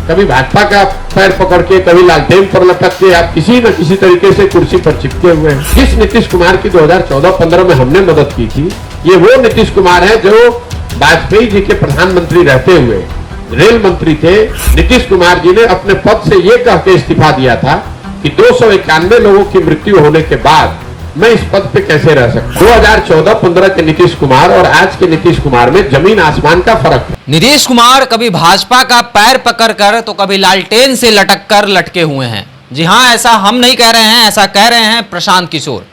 कभी भाजपा का पैर पकड़ के, कभी लालटेन पर लटक के आप किसी न किसी तरीके से कुर्सी पर चिपके हुए हैं। जिस नीतीश कुमार की 2014-15 में हमने मदद की थी, ये वो नीतीश कुमार है जो वाजपेयी जी के प्रधानमंत्री रहते हुए रेल मंत्री थे। नीतीश कुमार जी ने अपने पद से ये कह के इस्तीफा दिया था कि 291 लोगों की मृत्यु होने के बाद मैं इस पद पे कैसे रह सकता। 2014-15 के नीतीश कुमार और आज के नीतीश कुमार में जमीन आसमान का फर्क है। नीतीश कुमार कभी भाजपा का पैर पकड़कर तो कभी लालटेन से लटक कर लटके हुए हैं। जी हां, ऐसा हम नहीं कह रहे हैं, ऐसा कह रहे हैं प्रशांत किशोर।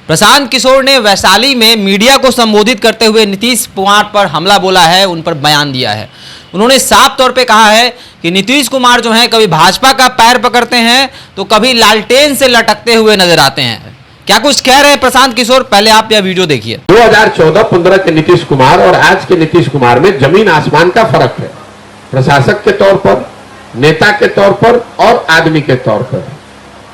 प्रशांत किशोर ने वैशाली में मीडिया को संबोधित करते हुए नीतीश कुमार पर हमला बोला है, उन पर बयान दिया है। उन्होंने साफ तौर पे कहा है कि नीतीश कुमार जो है कभी भाजपा का पैर पकड़ते हैं तो कभी लालटेन से लटकते हुए नजर आते हैं। क्या कुछ कह रहे हैं प्रशांत किशोर, पहले आप यह वीडियो देखिए। 2014-15 के नीतीश कुमार और आज के नीतीश कुमार में जमीन आसमान का फर्क है। प्रशासक के तौर पर, नेता के तौर पर और आदमी के तौर पर।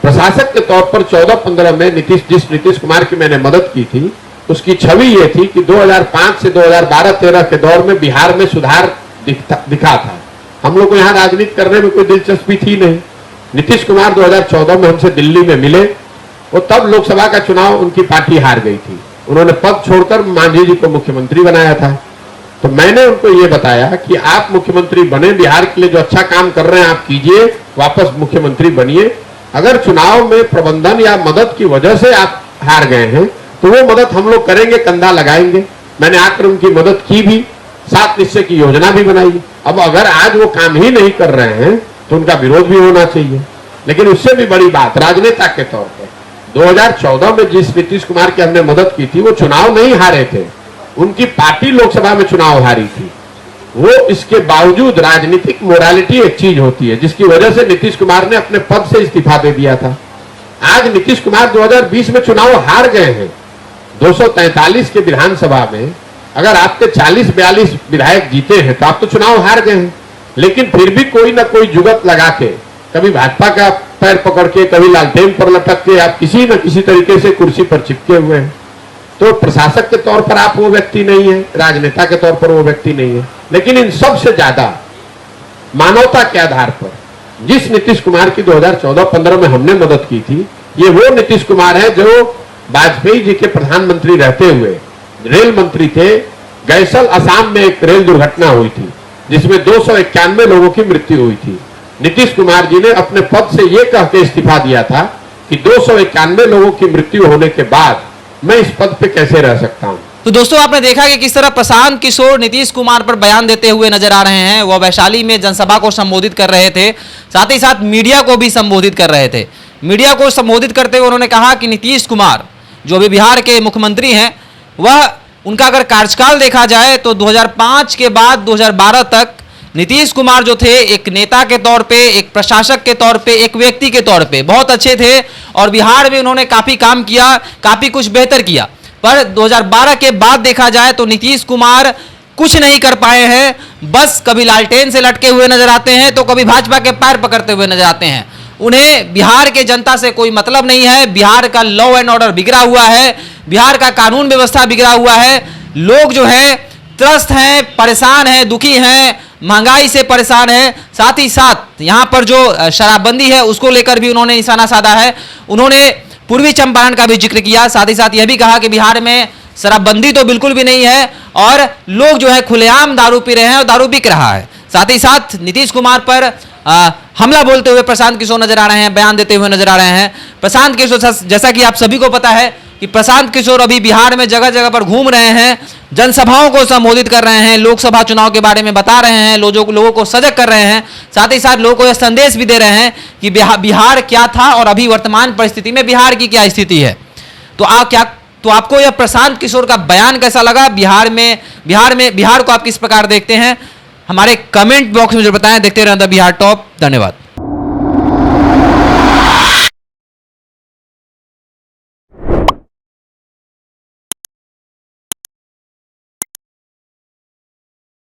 प्रशासक के तौर पर 14-15 में जिस नीतीश कुमार की मैंने मदद की थी, उसकी छवि यह थी कि 2005 से 2012-13 के दौर में बिहार में सुधार दिखा था। हम लोग को यहाँ राजनीति करने में कोई दिलचस्पी थी नहीं। नीतीश कुमार 2014 में हमसे दिल्ली में मिले, वो तब लोकसभा का चुनाव उनकी पार्टी हार गई थी। उन्होंने पद छोड़कर मांझी जी को मुख्यमंत्री बनाया था। तो मैंने उनको ये बताया कि आप मुख्यमंत्री बने, बिहार के लिए जो अच्छा काम कर रहे हैं आप कीजिए, वापस मुख्यमंत्री बनिए। अगर चुनाव में प्रबंधन या मदद की वजह से आप हार गए हैं तो वो मदद हम लोग करेंगे, कंधा लगाएंगे। मैंने आकर उनकी मदद की भी, 7 निश्चय की योजना भी बनाई। अब अगर आज वो काम ही नहीं कर रहे हैं तो उनका विरोध भी होना चाहिए। लेकिन उससे भी बड़ी बात, राजनेता के तौर पर 2014 में जिस नीतीश कुमार की हमने मदद की थी, वो चुनाव नहीं हारे थे, उनकी पार्टी लोकसभा में चुनाव हारी थी। वो इसके बावजूद, राजनीतिक मोरालिटी एक चीज होती है जिसकी वजह से नीतीश कुमार ने अपने पद से इस्तीफा दे दिया था। आज नीतीश कुमार 2020 में चुनाव हार गए हैं। 243 के विधानसभा में अगर आपके 40-42 विधायक जीते हैं तो आप तो चुनाव हार गए हैं। लेकिन फिर भी कोई ना कोई जुगत लगा के, कभी भाजपा का पैर पकड़ के, कभी लालटेन पर लटक के आप किसी न किसी तरीके से कुर्सी पर चिपके हुए हैं। तो प्रशासक के तौर पर आप वो व्यक्ति नहीं है, राजनेता के तौर पर वो व्यक्ति नहीं है। लेकिन इन सबसे ज्यादा मानवता के आधार पर जिस नीतीश कुमार की 2014-15 में हमने मदद की थी, ये वो नीतीश कुमार है जो वाजपेयी जी के प्रधानमंत्री रहते हुए रेल मंत्री थे। गैसल असम में एक रेल दुर्घटना हुई थी जिसमें 291 लोगों की मृत्यु हुई थी। नीतीश कुमार जी ने अपने पद से यह कह के इस्तीफा दिया था कि 291 लोगों की मृत्यु होने के बाद मैं इस पद पे कैसे रह सकता हूं। तो दोस्तों, आपने देखा कि किस तरह प्रशांत किशोर नीतीश कुमार पर बयान देते हुए नजर आ रहे हैं। वह वैशाली में जनसभा को संबोधित कर रहे थे, साथ ही साथ मीडिया को भी संबोधित कर रहे थे। मीडिया को संबोधित करते हुए उन्होंने कहा कि नीतीश कुमार जो अभी बिहार के मुख्यमंत्री हैं, वह उनका अगर कार्यकाल देखा जाए तो 2005 के बाद 2012 तक नीतीश कुमार जो थे, एक नेता के तौर पे, एक प्रशासक के तौर पे, एक व्यक्ति के तौर पे बहुत अच्छे थे और बिहार में उन्होंने काफ़ी काम किया, काफ़ी कुछ बेहतर किया। पर 2012 के बाद देखा जाए तो नीतीश कुमार कुछ नहीं कर पाए हैं। बस कभी लालटेन से लटके हुए नजर आते हैं तो कभी भाजपा के पैर पकड़ते हुए नजर आते हैं। उन्हें बिहार के जनता से कोई मतलब नहीं है। बिहार का लॉ एंड ऑर्डर बिगड़ा हुआ है, बिहार का कानून व्यवस्था बिगड़ा हुआ है। लोग जो है त्रस्त हैं, परेशान हैं, दुखी हैं, महंगाई से परेशान है। साथ ही साथ यहाँ पर जो शराबबंदी है उसको लेकर भी उन्होंने निशाना साधा है। उन्होंने पूर्वी चंपारण का भी जिक्र किया, साथ ही साथ यह भी कहा कि बिहार में शराबबंदी तो बिल्कुल भी नहीं है और लोग जो है खुलेआम दारू पी रहे हैं और दारू बिक रहा है। साथ ही साथ नीतीश कुमार पर हमला बोलते हुए प्रशांत किशोर नजर आ रहे हैं, बयान देते हुए नजर आ रहे हैं। प्रशांत किशोर, जैसा कि आप सभी को पता है कि प्रशांत किशोर अभी बिहार में जगह जगह पर घूम रहे हैं, जनसभाओं को संबोधित कर रहे हैं, लोकसभा चुनाव के बारे में बता रहे हैं, लोगों को सजग कर रहे हैं। साथ ही साथ लोगों को यह संदेश भी दे रहे हैं कि बिहार क्या था और अभी वर्तमान परिस्थिति में बिहार की क्या स्थिति है। तो आपको यह प्रशांत किशोर का बयान कैसा लगा? बिहार को आप किस प्रकार देखते हैं? हमारे कमेंट बॉक्स में जो बताएं। देखते रहें द बिहार टॉप। धन्यवाद।